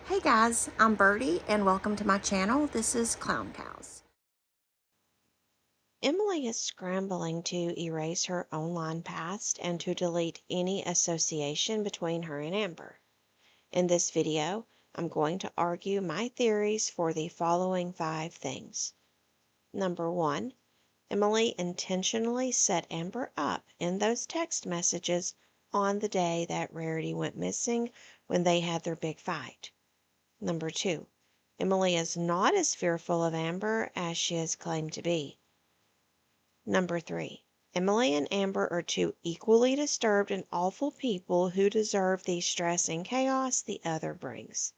Hey guys, I'm Birdie and welcome to my channel. This is Clown Cows. Emily is scrambling to erase her online past and to delete any association between her and Amber. In this video, I'm going to argue my theories for the following 5 things. Number 1, Emily intentionally set Amber up in those text messages on the day that Rarity went missing when they had their big fight. Number 2, Emily is not as fearful of Amber as she has claimed to be. Number 3, Emily and Amber are two equally disturbed and awful people who deserve the stress and chaos the other brings.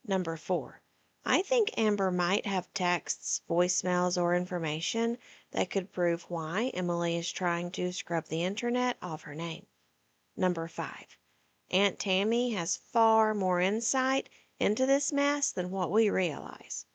Number 4, I think Amber might have texts, voicemails, or information that could prove why Emily is trying to scrub the internet off her name. Number 5, Aunt Tammy has far more insight into this mess than what we realize.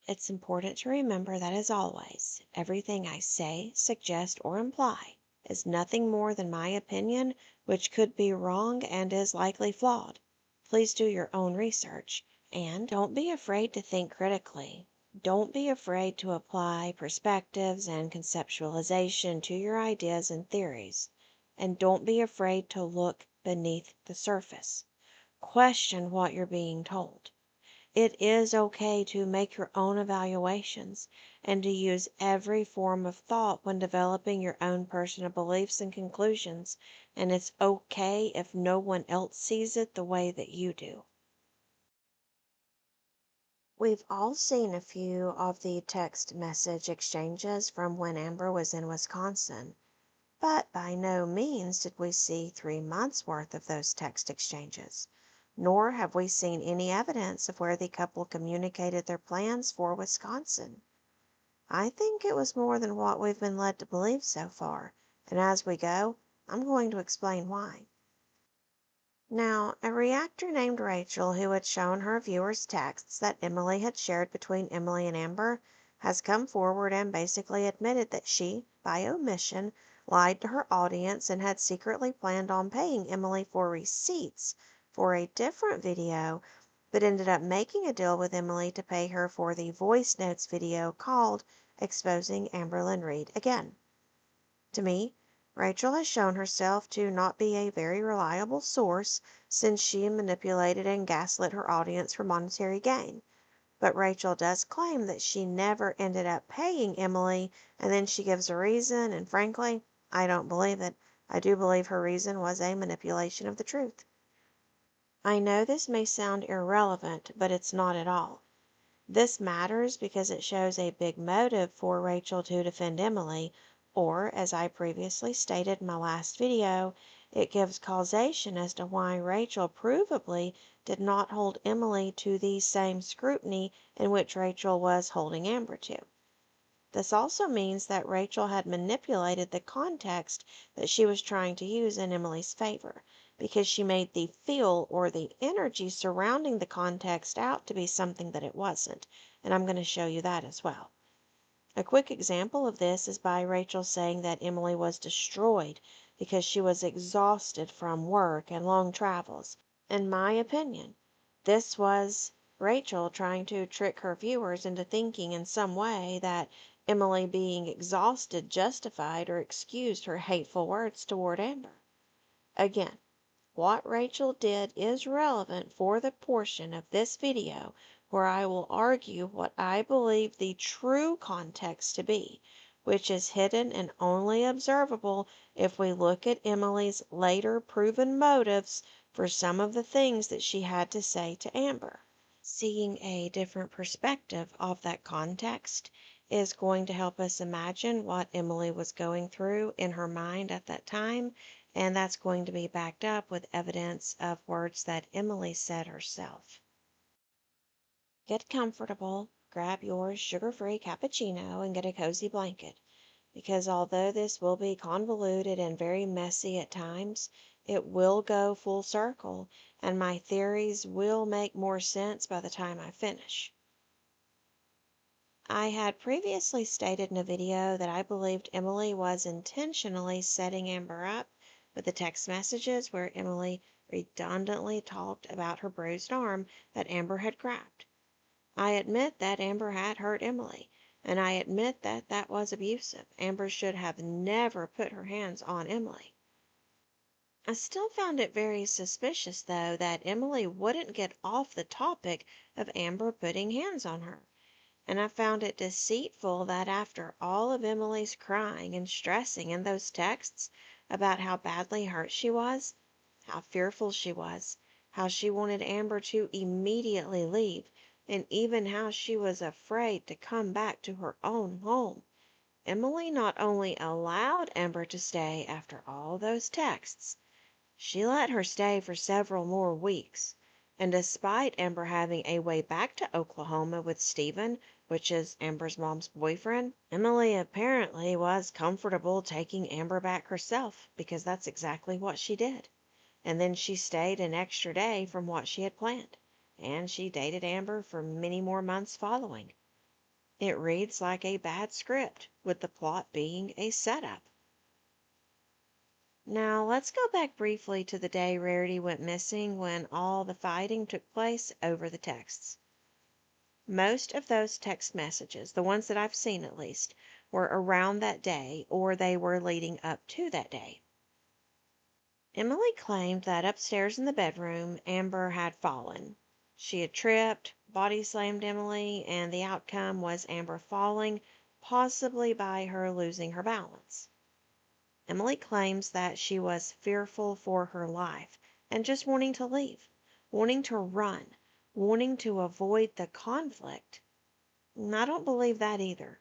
It's important to remember that, as always, everything I say, suggest, or imply is nothing more than my opinion, which could be wrong and is likely flawed. Please do your own research, and don't be afraid to think critically. Don't be afraid to apply perspectives and conceptualization to your ideas and theories. And don't be afraid to look beneath the surface. Question what you're being told. It is okay to make your own evaluations and to use every form of thought when developing your own personal beliefs and conclusions, and it's okay if no one else sees it the way that you do. We've all seen a few of the text message exchanges from when Amber was in Wisconsin, but by no means did we see 3 months' worth of those text exchanges, nor have we seen any evidence of where the couple communicated their plans for Wisconsin. I think it was more than what we've been led to believe so far, and as we go, I'm going to explain why. Now, a reactor named Rachel, who had shown her viewers texts that Emily had shared between Emily and Amber, has come forward and basically admitted that she, by omission, lied to her audience and had secretly planned on paying Emily for receipts for a different video, but ended up making a deal with Emily to pay her for the voice notes video called Exposing Amberlynn Reid Again. To me, Rachel has shown herself to not be a very reliable source since she manipulated and gaslit her audience for monetary gain. But Rachel does claim that she never ended up paying Emily, and then she gives a reason, and frankly, I don't believe it. I do believe her reason was a manipulation of the truth. I know this may sound irrelevant, but it's not at all. This matters because it shows a big motive for Rachel to defend Emily, or, as I previously stated in my last video, it gives causation as to why Rachel provably did not hold Emily to the same scrutiny in which Rachel was holding Amber to. This also means that Rachel had manipulated the context that she was trying to use in Emily's favor, because she made the feel or the energy surrounding the context out to be something that it wasn't, and I'm going to show you that as well. A quick example of this is by Rachel saying that Emily was destroyed because she was exhausted from work and long travels. In my opinion, this was Rachel trying to trick her viewers into thinking in some way that Emily being exhausted justified or excused her hateful words toward Amber. Again, what Rachel did is relevant for the portion of this video where I will argue what I believe the true context to be, which is hidden and only observable if we look at Emily's later proven motives for some of the things that she had to say to Amber. Seeing a different perspective of that context is going to help us imagine what Emily was going through in her mind at that time, and that's going to be backed up with evidence of words that Emily said herself. Get comfortable, grab your sugar-free cappuccino, and get a cozy blanket, because although this will be convoluted and very messy at times, it will go full circle, and my theories will make more sense by the time I finish. I had previously stated in a video that I believed Emily was intentionally setting Amber up but the text messages where Emily redundantly talked about her bruised arm that Amber had grabbed. I admit that Amber had hurt Emily, and I admit that that was abusive. Amber should have never put her hands on Emily. I still found it very suspicious, though, that Emily wouldn't get off the topic of Amber putting hands on her. And I found it deceitful that after all of Emily's crying and stressing in those texts about how badly hurt she was, how fearful she was, how she wanted Amber to immediately leave, and even how she was afraid to come back to her own home, Emily not only allowed Amber to stay after all those texts, she let her stay for several more weeks. And despite Amber having a way back to Oklahoma with Stephen, which is Amber's mom's boyfriend, Emily apparently was comfortable taking Amber back herself because that's exactly what she did. And then she stayed an extra day from what she had planned. And she dated Amber for many more months following. It reads like a bad script, with the plot being a setup. Now, let's go back briefly to the day Rarity went missing when all the fighting took place over the texts. Most of those text messages, the ones that I've seen at least, were around that day or they were leading up to that day. Emily claimed that upstairs in the bedroom, Amber had fallen. She had tripped, body slammed Emily, and the outcome was Amber falling, possibly by her losing her balance. Emily claims that she was fearful for her life and just wanting to leave, wanting to run, wanting to avoid the conflict. I don't believe that either.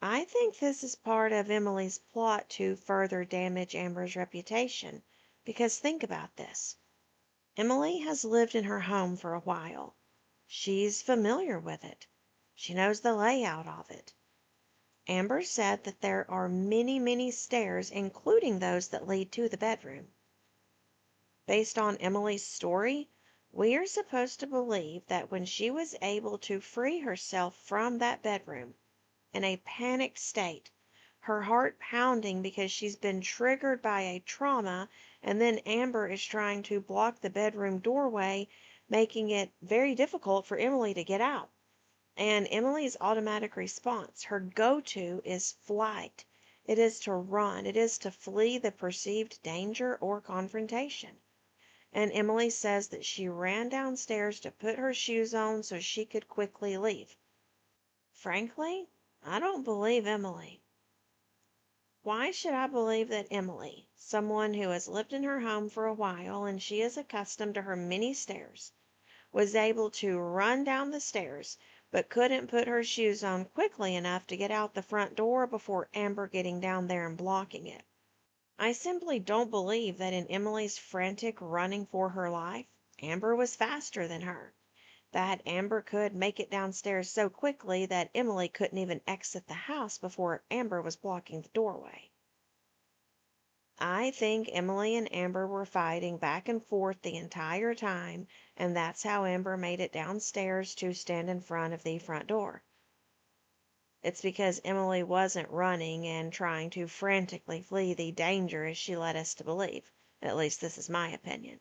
I think this is part of Emily's plot to further damage Amber's reputation. Because think about this. Emily has lived in her home for a while. She's familiar with it. She knows the layout of it. Amber said that there are many, many stairs, including those that lead to the bedroom. Based on Emily's story, we are supposed to believe that when she was able to free herself from that bedroom in a panicked state, her heart pounding because she's been triggered by a trauma, and then Amber is trying to block the bedroom doorway, making it very difficult for Emily to get out. And Emily's automatic response, her go-to, is flight. It is to run. It is to flee the perceived danger or confrontation. And Emily says that she ran downstairs to put her shoes on so she could quickly leave. Frankly, I don't believe Emily. Why should I believe that Emily, someone who has lived in her home for a while and she is accustomed to her many stairs, was able to run down the stairs but couldn't put her shoes on quickly enough to get out the front door before Amber getting down there and blocking it? I simply don't believe that in Emily's frantic running for her life, Amber was faster than her, that Amber could make it downstairs so quickly that Emily couldn't even exit the house before Amber was blocking the doorway. I think Emily and Amber were fighting back and forth the entire time, and that's how Amber made it downstairs to stand in front of the front door. It's because Emily wasn't running and trying to frantically flee the danger as she led us to believe. At least this is my opinion.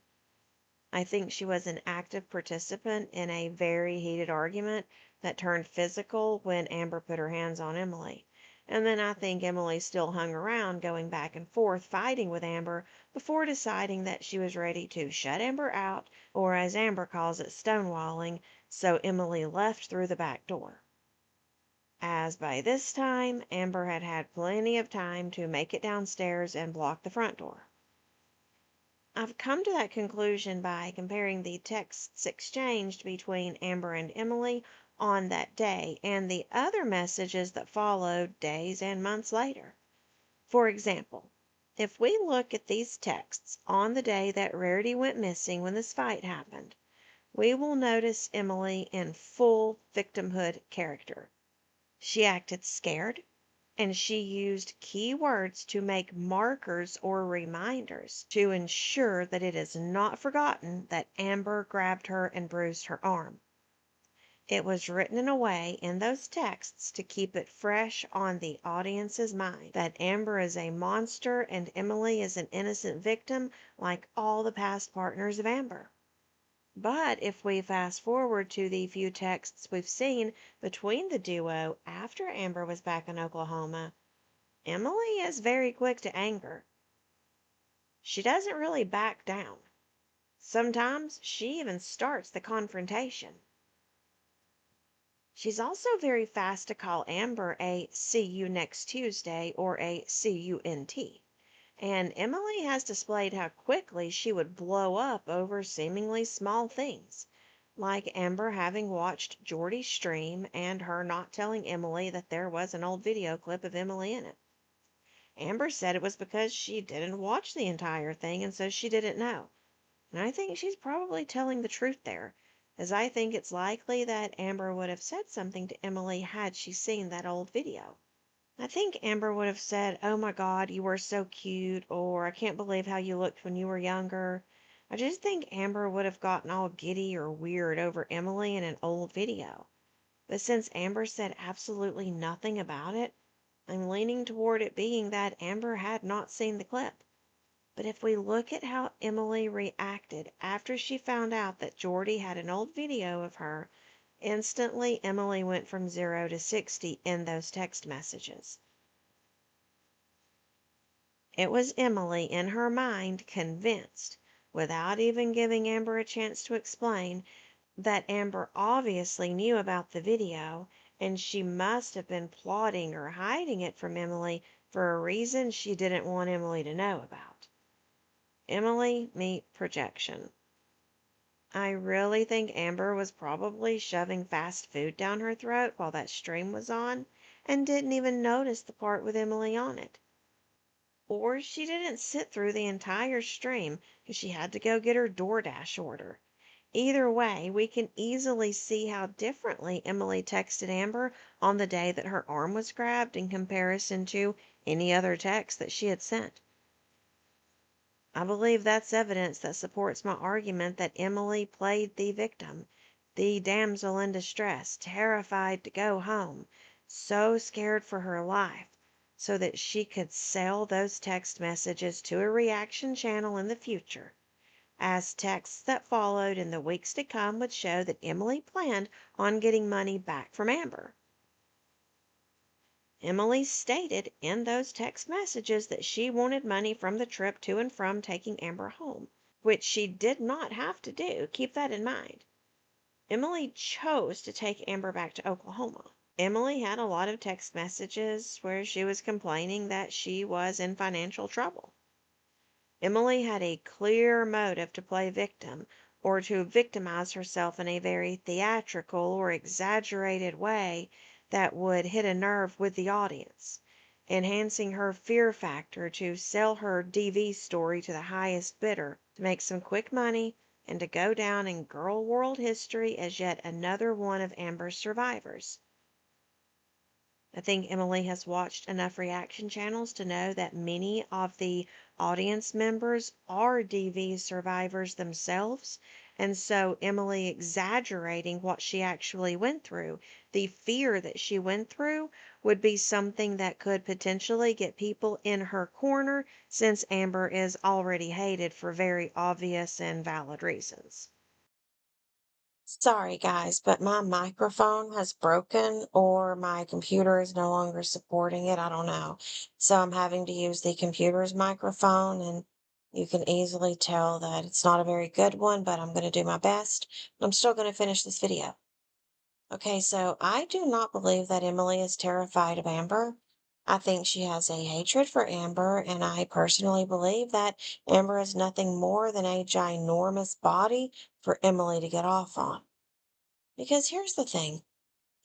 I think she was an active participant in a very heated argument that turned physical when Amber put her hands on Emily. And then I think Emily still hung around, going back and forth, fighting with Amber before deciding that she was ready to shut Amber out, or as Amber calls it, stonewalling, so Emily left through the back door. As by this time, Amber had had plenty of time to make it downstairs and block the front door. I've come to that conclusion by comparing the texts exchanged between Amber and Emily on that day and the other messages that followed days and months later. For example, if we look at these texts on the day that Rarity went missing when this fight happened, we will notice Emily in full victimhood character. She acted scared, and she used key words to make markers or reminders to ensure that it is not forgotten that Amber grabbed her and bruised her arm. It was written in a way in those texts to keep it fresh on the audience's mind that Amber is a monster and Emily is an innocent victim like all the past partners of Amber. But if we fast forward to the few texts we've seen between the duo after Amber was back in Oklahoma, Emily is very quick to anger. She doesn't really back down. Sometimes she even starts the confrontation. She's also very fast to call Amber a "see you next Tuesday" or a "CUNT." And Emily has displayed how quickly she would blow up over seemingly small things, like Amber having watched Jordy's stream and her not telling Emily that there was an old video clip of Emily in it. Amber said it was because she didn't watch the entire thing and so she didn't know. And I think she's probably telling the truth there, as I think it's likely that Amber would have said something to Emily had she seen that old video. I think Amber would have said, "Oh my God, you were so cute," or "I can't believe how you looked when you were younger." I just think Amber would have gotten all giddy or weird over Emily in an old video. But since Amber said absolutely nothing about it, I'm leaning toward it being that Amber had not seen the clip. But if we look at how Emily reacted after she found out that Jordy had an old video of her, instantly Emily went from 0 to 60 in those text messages. It was Emily in her mind convinced, without even giving Amber a chance to explain, that Amber obviously knew about the video and she must have been plotting or hiding it from Emily for a reason she didn't want Emily to know about. Emily meet projection. I really think Amber was probably shoving fast food down her throat while that stream was on and didn't even notice the part with Emily on it. Or she didn't sit through the entire stream because she had to go get her DoorDash order. Either way, we can easily see how differently Emily texted Amber on the day that her arm was grabbed in comparison to any other text that she had sent. I believe that's evidence that supports my argument that Emily played the victim, the damsel in distress, terrified to go home, so scared for her life, so that she could sell those text messages to a reaction channel in the future, as texts that followed in the weeks to come would show that Emily planned on getting money back from Amber. Emily stated in those text messages that she wanted money from the trip to and from taking Amber home, which she did not have to do. Keep that in mind. Emily chose to take Amber back to Oklahoma. Emily had a lot of text messages where she was complaining that she was in financial trouble. Emily had a clear motive to play victim or to victimize herself in a very theatrical or exaggerated way that would hit a nerve with the audience, enhancing her fear factor to sell her DV story to the highest bidder, to make some quick money, and to go down in girl world history as yet another one of Amber's survivors. I think Emily has watched enough reaction channels to know that many of the audience members are DV survivors themselves. And so Emily exaggerating what she actually went through, the fear that she went through, would be something that could potentially get people in her corner since Amber is already hated for very obvious and valid reasons. Sorry, guys, but my microphone has broken or my computer is no longer supporting it. I don't know. So I'm having to use the computer's microphone, and you can easily tell that it's not a very good one, but I'm going to do my best. I'm still going to finish this video. Okay, so I do not believe that Emily is terrified of Amber. I think she has a hatred for Amber, and I personally believe that Amber is nothing more than a ginormous body for Emily to get off on. Because here's the thing,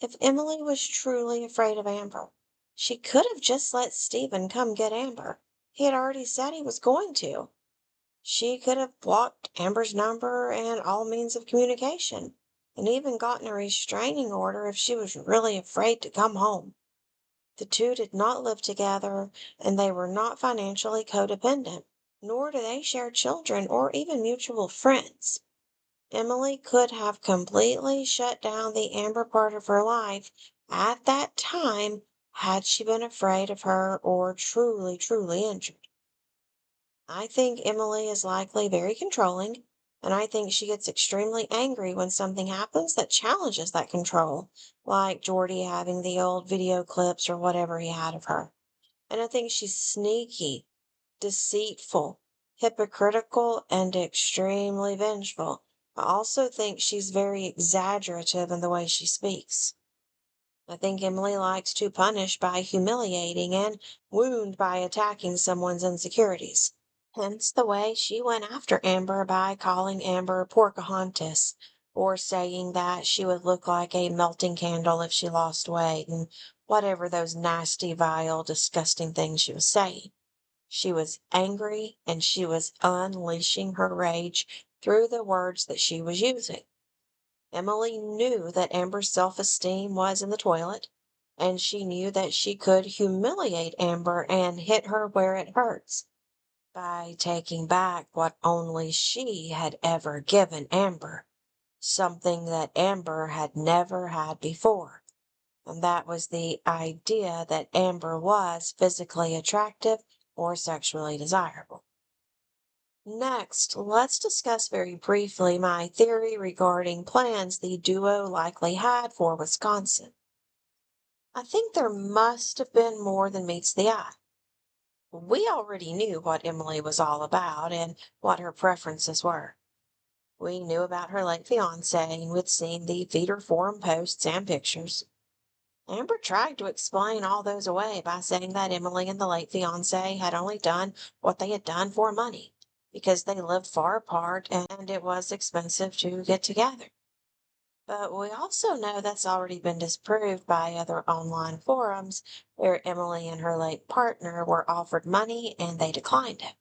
if Emily was truly afraid of Amber, she could have just let Stephen come get Amber. He had already said he was going to. She could have blocked Amber's number and all means of communication, and even gotten a restraining order if she was really afraid to come home. The two did not live together, and they were not financially codependent, nor do they share children or even mutual friends. Emily could have completely shut down the Amber part of her life at that time had she been afraid of her or truly, truly injured. I think Emily is likely very controlling, and I think she gets extremely angry when something happens that challenges that control, like Jordy having the old video clips or whatever he had of her. And I think she's sneaky, deceitful, hypocritical, and extremely vengeful. I also think she's very exaggerative in the way she speaks. I think Emily likes to punish by humiliating and wound by attacking someone's insecurities. Hence the way she went after Amber by calling Amber Pocahontas, or saying that she would look like a melting candle if she lost weight, and whatever those nasty, vile, disgusting things she was saying. She was angry and she was unleashing her rage through the words that she was using. Emily knew that Amber's self-esteem was in the toilet, and she knew that she could humiliate Amber and hit her where it hurts by taking back what only she had ever given Amber, something that Amber had never had before, and that was the idea that Amber was physically attractive or sexually desirable. Next, let's discuss very briefly my theory regarding plans the duo likely had for Wisconsin. I think there must have been more than meets the eye. We already knew what Emily was all about and what her preferences were. We knew about her late fiance and we'd seen the feeder forum posts and pictures. Amber tried to explain all those away by saying that Emily and the late fiance had only done what they had done for money, because they lived far apart and it was expensive to get together. But we also know that's already been disproved by other online forums where Emily and her late partner were offered money and they declined it.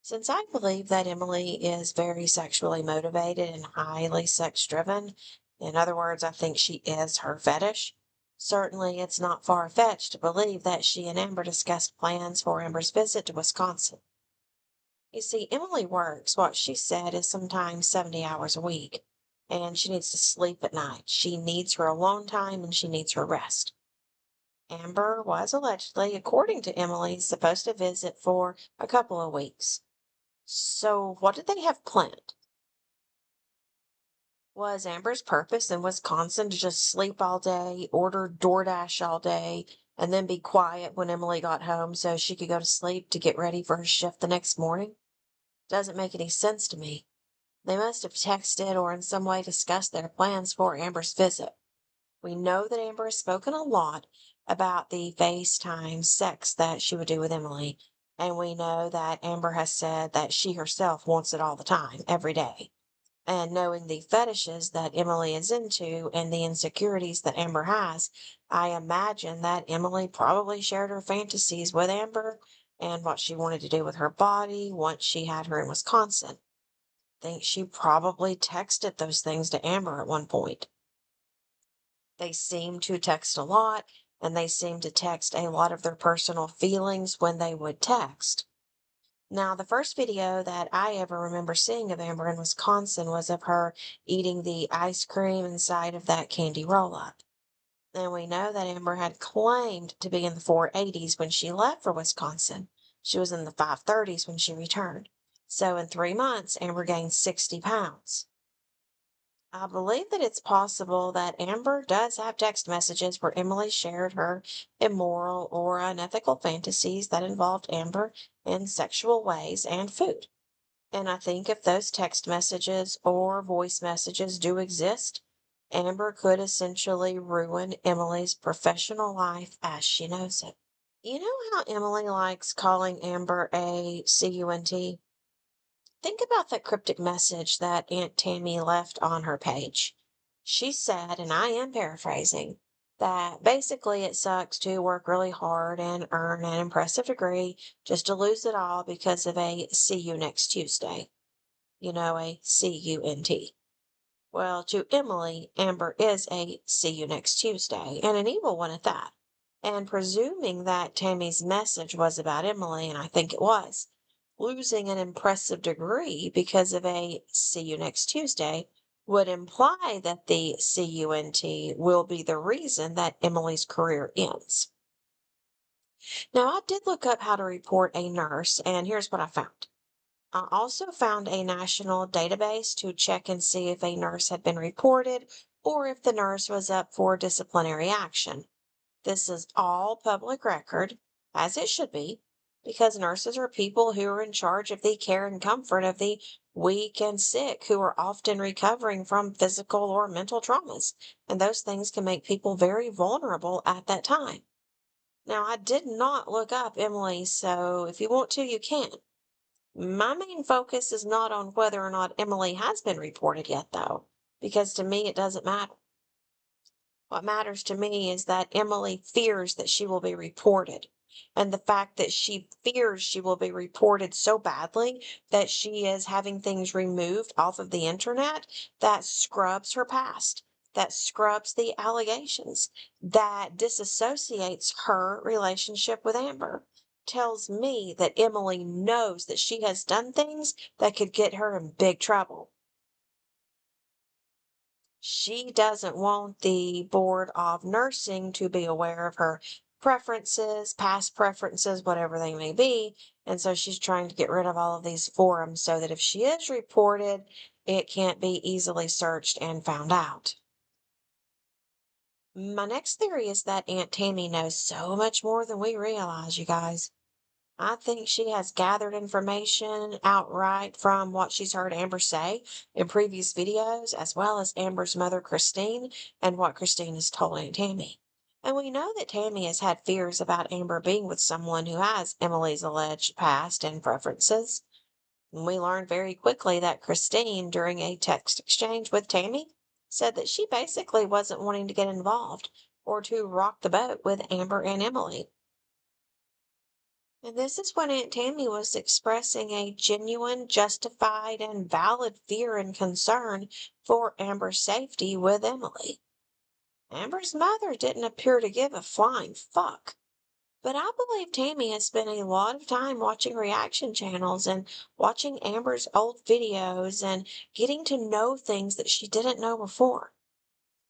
Since I believe that Emily is very sexually motivated and highly sex driven, in other words, I think she is her fetish, certainly it's not far fetched to believe that she and Amber discussed plans for Amber's visit to Wisconsin. You see, Emily works what she said is sometimes 70 hours a week, and she needs to sleep at night. She needs her alone time and she needs her rest. Amber was allegedly, according to Emily, supposed to visit for a couple of weeks. So, what did they have planned? Was Amber's purpose in Wisconsin to just sleep all day, order DoorDash all day, and then be quiet when Emily got home so she could go to sleep to get ready for her shift the next morning? Doesn't make any sense to me. They must have texted or in some way discussed their plans for Amber's visit. We know that Amber has spoken a lot about the FaceTime sex that she would do with Emily, and we know that Amber has said that she herself wants it all the time, every day. And knowing the fetishes that Emily is into and the insecurities that Amber has, I imagine that Emily probably shared her fantasies with Amber and what she wanted to do with her body once she had her in Wisconsin. Think she probably texted those things to Amber at one point. They seem to text a lot, and they seem to text a lot of their personal feelings when they would text. Now, the first video that I ever remember seeing of Amber in Wisconsin was of her eating the ice cream inside of that candy roll-up. And we know that Amber had claimed to be in the 480s when she left for Wisconsin. She was in the 530s when she returned. So in 3 months, Amber gained 60 pounds. I believe that it's possible that Amber does have text messages where Emily shared her immoral or unethical fantasies that involved Amber in sexual ways and food. And I think if those text messages or voice messages do exist, Amber could essentially ruin Emily's professional life as she knows it. You know how Emily likes calling Amber a CUNT? Think about that cryptic message that Aunt Tammy left on her page. She said, and I am paraphrasing, that basically it sucks to work really hard and earn an impressive degree just to lose it all because of a see you next Tuesday. You know, a CUNT. Well, to Emily, Amber is a see you next Tuesday, and an evil one at that. And presuming that Tammy's message was about Emily, and I think it was, Losing an impressive degree because of a see you next Tuesday would imply that the CUNT will be the reason that Emily's career ends. Now, I did look up how to report a nurse, and here's what I found. I also found a national database to check and see if a nurse had been reported or if the nurse was up for disciplinary action. This is all public record, as it should be, because nurses are people who are in charge of the care and comfort of the weak and sick who are often recovering from physical or mental traumas. And those things can make people very vulnerable at that time. Now, I did not look up Emily, so if you want to, you can. My main focus is not on whether or not Emily has been reported yet, though, because to me it doesn't matter. What matters to me is that Emily fears that she will be reported. And the fact that she fears she will be reported so badly that she is having things removed off of the internet, that scrubs her past, that scrubs the allegations, that disassociates her relationship with Amber, tells me that Emily knows that she has done things that could get her in big trouble. She doesn't want the board of nursing to be aware of her preferences, past preferences, whatever they may be. And so she's trying to get rid of all of these forums so that if she is reported, it can't be easily searched and found out. My next theory is that Aunt Tammy knows so much more than we realize, you guys. I think she has gathered information outright from what she's heard Amber say in previous videos, as well as Amber's mother, Christine, and what Christine has told Aunt Tammy. And we know that Tammy has had fears about Amber being with someone who has Emily's alleged past and preferences. And we learned very quickly that Christine, during a text exchange with Tammy, said that she basically wasn't wanting to get involved or to rock the boat with Amber and Emily. And this is when Aunt Tammy was expressing a genuine, justified, and valid fear and concern for Amber's safety with Emily. Amber's mother didn't appear to give a flying fuck. But I believe Tammy has spent a lot of time watching reaction channels and watching Amber's old videos and getting to know things that she didn't know before.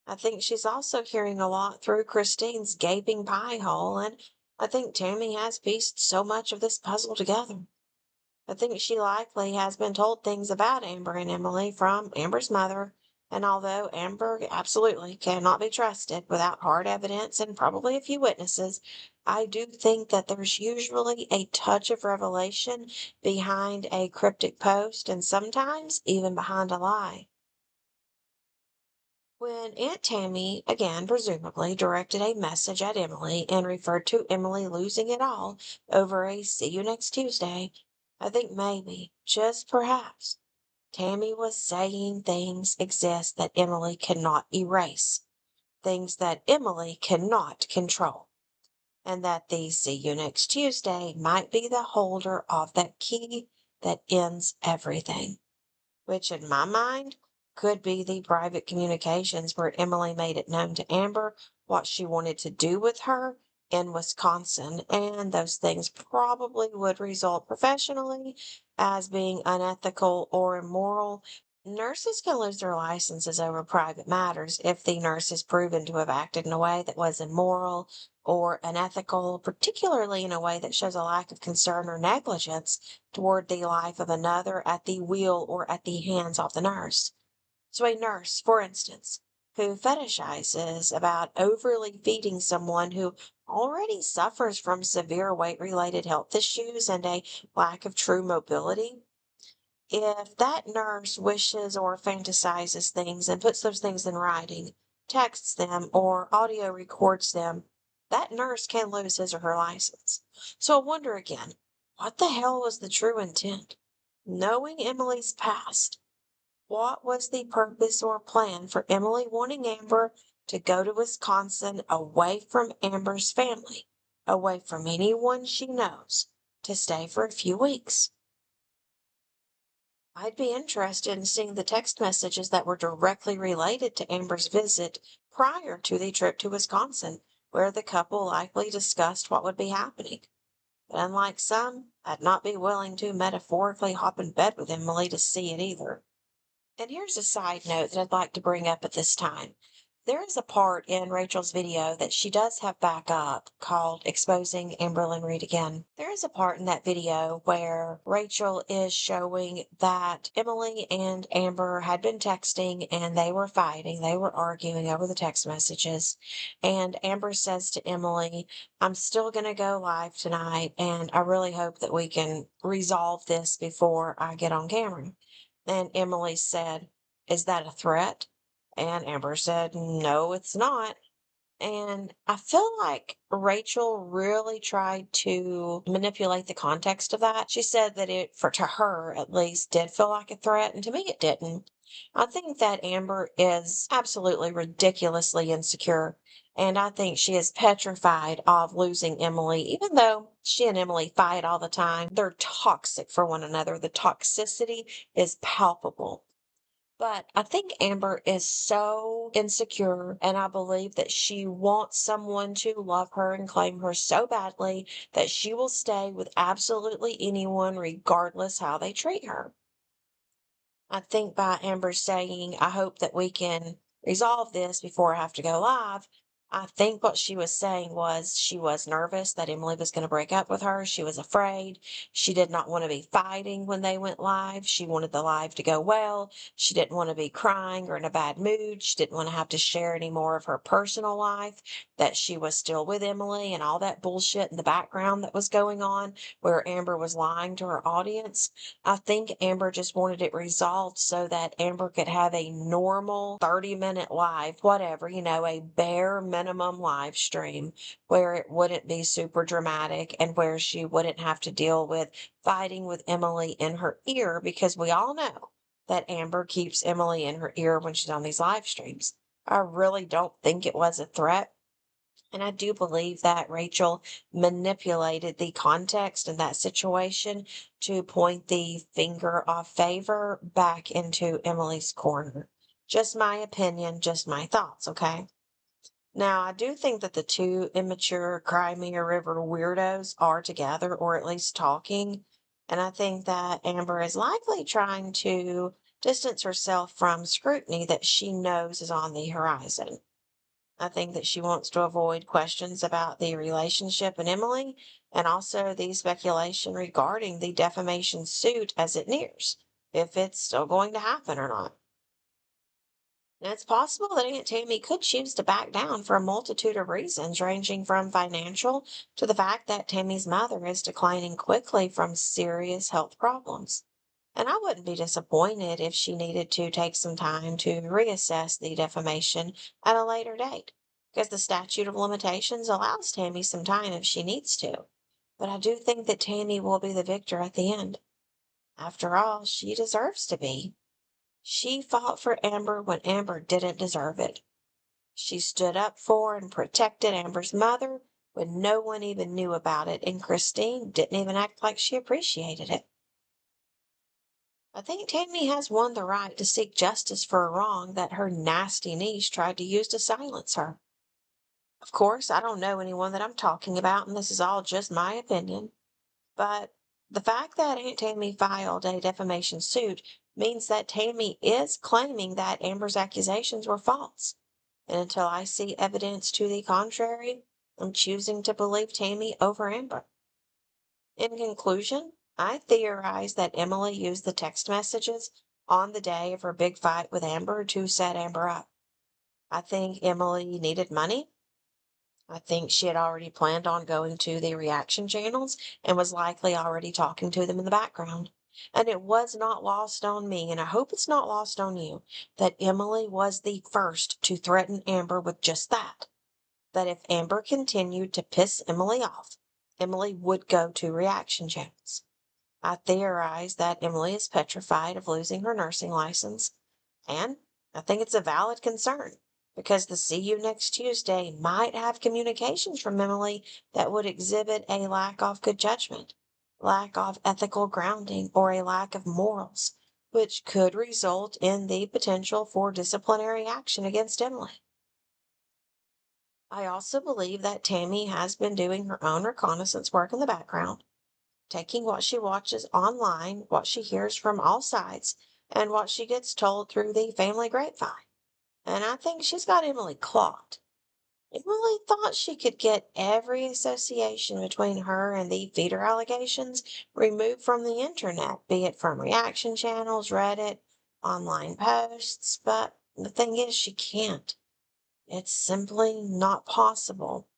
I think she's also hearing a lot through Christine's gaping pie hole, and I think Tammy has pieced so much of this puzzle together. I think she likely has been told things about Amber and Emily from Amber's mother, and although Amber absolutely cannot be trusted without hard evidence and probably a few witnesses, I do think that there's usually a touch of revelation behind a cryptic post and sometimes even behind a lie. When Aunt Tammy, again presumably, directed a message at Emily and referred to Emily losing it all over a see you next Tuesday, I think maybe, just perhaps, Tammy was saying things exist that Emily cannot erase, things that Emily cannot control, and that the see you next Tuesday might be the holder of that key that ends everything, which in my mind could be the private communications where Emily made it known to Amber what she wanted to do with her in Wisconsin, and those things probably would result professionally as being unethical or immoral. Nurses can lose their licenses over private matters if the nurse is proven to have acted in a way that was immoral or unethical, particularly in a way that shows a lack of concern or negligence toward the life of another at the wheel or at the hands of the nurse. So a nurse, for instance, who fetishizes about overly feeding someone who already suffers from severe weight-related health issues and a lack of true mobility, if that nurse wishes or fantasizes things and puts those things in writing, texts them, or audio records them, that nurse can lose his or her license. So I wonder again, what the hell was the true intent? Knowing Emily's past, what was the purpose or plan for Emily wanting Amber to go to Wisconsin away from Amber's family, away from anyone she knows, to stay for a few weeks? I'd be interested in seeing the text messages that were directly related to Amber's visit prior to the trip to Wisconsin, where the couple likely discussed what would be happening. But unlike some, I'd not be willing to metaphorically hop in bed with Emily to see it either. And here's a side note that I'd like to bring up at this time. There is a part in Rachel's video that she does have back up called Exposing Amberlynn Reid Again. There is a part in that video where Rachel is showing that Emily and Amber had been texting and they were fighting. They were arguing over the text messages. And Amber says to Emily, I'm still going to go live tonight and I really hope that we can resolve this before I get on camera. And Emily said, Is that a threat? And Amber said, No, it's not. And I feel like Rachel really tried to manipulate the context of that. She said that it, for to her at least, did feel like a threat, and to me it didn't. I think that Amber is absolutely ridiculously insecure, and I think she is petrified of losing Emily, even though she and Emily fight all the time. They're toxic for one another. The toxicity is palpable. But I think Amber is so insecure, and I believe that she wants someone to love her and claim her so badly that she will stay with absolutely anyone, regardless how they treat her. I think by Amber saying, I hope that we can resolve this before I have to go live, I think what she was saying was she was nervous that Emily was going to break up with her. She was afraid. She did not want to be fighting when they went live. She wanted the live to go well. She didn't want to be crying or in a bad mood. She didn't want to have to share any more of her personal life, that she was still with Emily and all that bullshit in the background that was going on where Amber was lying to her audience. I think Amber just wanted it resolved so that Amber could have a normal 30-minute live, whatever, a bare minimum live stream where it wouldn't be super dramatic and where she wouldn't have to deal with fighting with Emily in her ear, because we all know that Amber keeps Emily in her ear when she's on these live streams. I really don't think it was a threat. And I do believe that Rachel manipulated the context in that situation to point the finger of favor back into Emily's corner. Just my opinion, just my thoughts, okay? Now, I do think that the two immature Crimea River weirdos are together, or at least talking. And I think that Amber is likely trying to distance herself from scrutiny that she knows is on the horizon. I think that she wants to avoid questions about the relationship and Emily, and also the speculation regarding the defamation suit as it nears, if it's still going to happen or not. And it's possible that Aunt Tammy could choose to back down for a multitude of reasons, ranging from financial to the fact that Tammy's mother is declining quickly from serious health problems. And I wouldn't be disappointed if she needed to take some time to reassess the defamation at a later date, because the statute of limitations allows Tammy some time if she needs to. But I do think that Tammy will be the victor at the end. After all, she deserves to be. She fought for Amber when Amber didn't deserve it. She stood up for and protected Amber's mother when no one even knew about it, and Christine didn't even act like she appreciated it. I think Tammy has won the right to seek justice for a wrong that her nasty niece tried to use to silence her. Of course, I don't know anyone that I'm talking about, and this is all just my opinion. But the fact that Aunt Tammy filed a defamation suit means that Tammy is claiming that Amber's accusations were false. And until I see evidence to the contrary, I'm choosing to believe Tammy over Amber. In conclusion, I theorize that Emily used the text messages on the day of her big fight with Amber to set Amber up. I think Emily needed money. I think she had already planned on going to the reaction channels and was likely already talking to them in the background. And it was not lost on me, and I hope it's not lost on you, that Emily was the first to threaten Amber with just that. That if Amber continued to piss Emily off, Emily would go to reaction channels. I theorize that Emily is petrified of losing her nursing license, and I think it's a valid concern, because the See You Next Tuesday might have communications from Emily that would exhibit a lack of good judgment, lack of ethical grounding, or a lack of morals, which could result in the potential for disciplinary action against Emily. I also believe that Tammy has been doing her own reconnaissance work in the background, taking what she watches online, what she hears from all sides, and what she gets told through the family grapevine. And I think she's got Emily clocked. Emily thought she could get every association between her and the feeder allegations removed from the internet, be it from reaction channels, Reddit, online posts, but the thing is, she can't. It's simply not possible.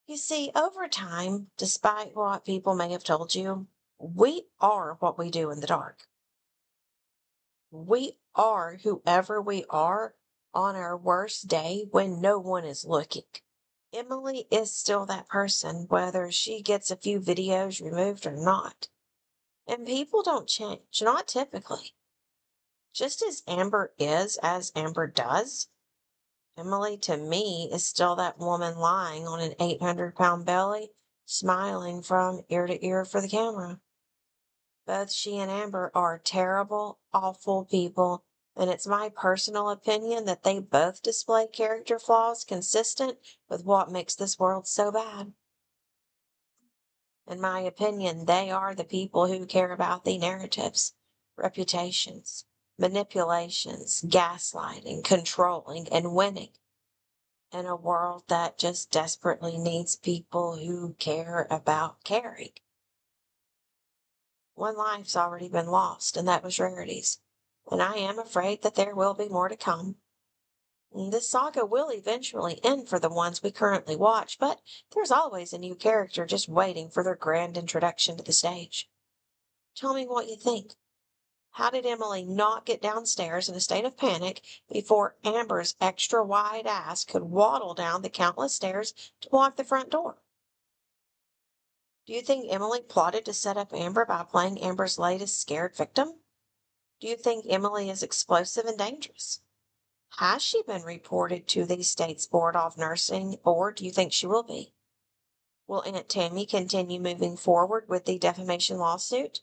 You see, over time, despite what people may have told you, we are what we do in the dark. We are whoever we are on our worst day when no one is looking. Emily is still that person, whether she gets a few videos removed or not. And people don't change, not typically. Just as Amber is as Amber does, Emily to me is still that woman lying on an 800-pound belly, smiling from ear to ear for the camera. Both she and Amber are terrible, awful people, and it's my personal opinion that they both display character flaws consistent with what makes this world so bad. In my opinion, they are the people who care about the narratives, reputations, manipulations, gaslighting, controlling, and winning in a world that just desperately needs people who care about caring. One life's already been lost, and that was Rarity's. And I am afraid that there will be more to come. This saga will eventually end for the ones we currently watch, but there's always a new character just waiting for their grand introduction to the stage. Tell me what you think. How did Emily not get downstairs in a state of panic before Amber's extra wide ass could waddle down the countless stairs to block the front door? Do you think Emily plotted to set up Amber by playing Amber's latest scared victim? Do you think Emily is explosive and dangerous? Has she been reported to the state's Board of Nursing, or do you think she will be? Will Aunt Tammy continue moving forward with the defamation lawsuit?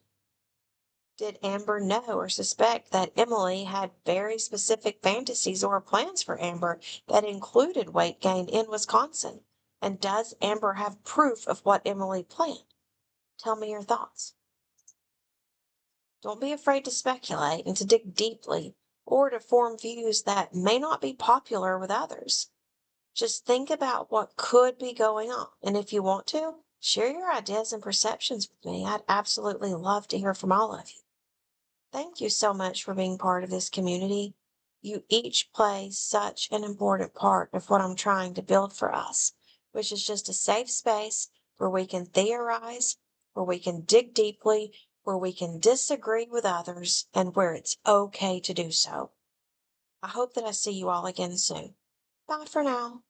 Did Amber know or suspect that Emily had very specific fantasies or plans for Amber that included weight gain in Wisconsin? And does Amber have proof of what Emily planned? Tell me your thoughts. Don't be afraid to speculate and to dig deeply or to form views that may not be popular with others. Just think about what could be going on. And if you want to, share your ideas and perceptions with me. I'd absolutely love to hear from all of you. Thank you so much for being part of this community. You each play such an important part of what I'm trying to build for us, which is just a safe space where we can theorize, where we can dig deeply, where we can disagree with others, and where it's okay to do so. I hope that I see you all again soon. Bye for now.